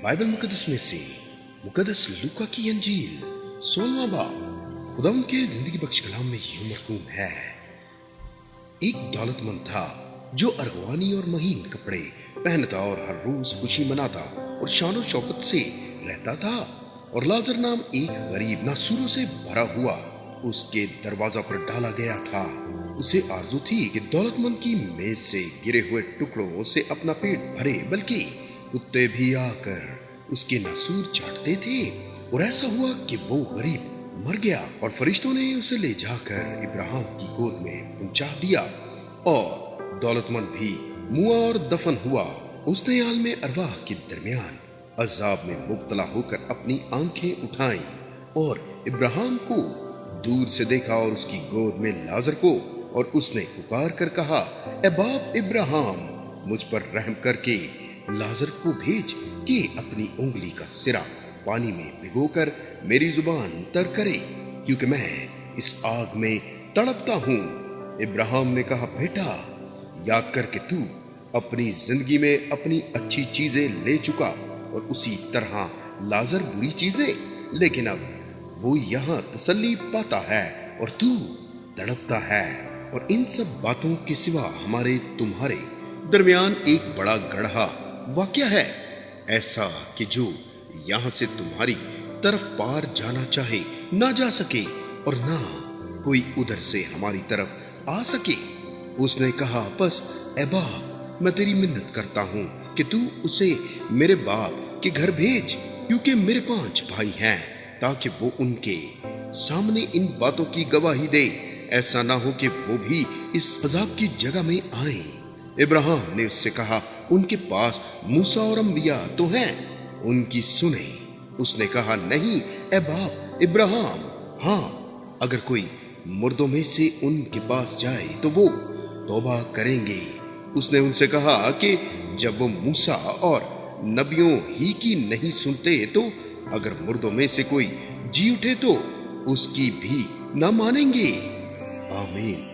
Bible मुकद्दस में से मुकद्दस लूका की अंजील 16वां बाब खुदावंद के जिंदगी बख्श कलाम में यूं मरकूम है। एक दौलतमंद था जो अरगवानी और महीन कपड़े पहनता और हर रोज खुशी मनाता और शानो शौकत से रहता था। और लाजर नाम एक गरीब नासूरों से भरा हुआ उसके दरवाजा पर डाला गया था। उसे आरज़ू थी कि दौलतमंद की मेज से गिरे हुए टुकड़ों से अपना पेट भरे, बल्कि कुत्ते भी आकर उसके नासूर चाटते थे। और ऐसा हुआ कि वो गरीब मर गया और फरिश्तों ने उसे ले जाकर इब्राहिम की गोद में पहुंचा दिया। और दौलतमंद भी मुआ और दफन हुआ। उसने आलमे अरवाह के दरमियान अजाब में मुब्तला होकर अपनी आंखें उठाई और इब्राहिम को दूर से देखा और उसकी गोद में लाजर को, और उसने पुकार कर कहा, ए बाप इब्राहिम, मुझ पर रहम करके लाजर को भेज कि अपनी उंगली का सिरा पानी में भिगोकर मेरी जुबान तर करे, क्योंकि मैं इस आग में तड़पता हूँ। इब्राहिम ने कहा, बेटा, याद कर कि तू अपनी जिंदगी में अपनी अच्छी चीजें ले चुका और उसी तरह लाजर बुरी चीजें, लेकिन अब वो यहाँ तसल्ली पाता है और तू तड़पता है। और इन सब बातों के सिवा हमारे तुम्हारे दरमियान एक बड़ा गढ़ा वाक़या है, ऐसा कि जो यहाँ से तुम्हारी तरफ पार जाना चाहे ना जा सके और ना कोई उधर से हमारी तरफ आ सके। उसने कहा, बस ए बाप, मैं तेरी मिन्नत करता हूँ कि तू उसे मेरे बाप के घर भेज, क्योंकि मेरे 5 भाई हैं, ताकि वो उनके सामने इन बातों की गवाही दे। ऐसा ना हो कि वो भी इस अजाब की जगह में आए। इब्राहिम ने उससे कहा, उनके पास मूसा और अंबिया तो हैं, उनकी सुने। उसने कहा, नहीं ए बाप इब्राहिम, हाँ, अगर कोई मुर्दों में से उनके पास जाए तो वो तौबा करेंगे। उसने उनसे कहा कि जब वो मूसा और नबियों ही की नहीं सुनते, तो अगर मुर्दों में से कोई जी उठे तो उसकी भी ना मानेंगे। आमीन।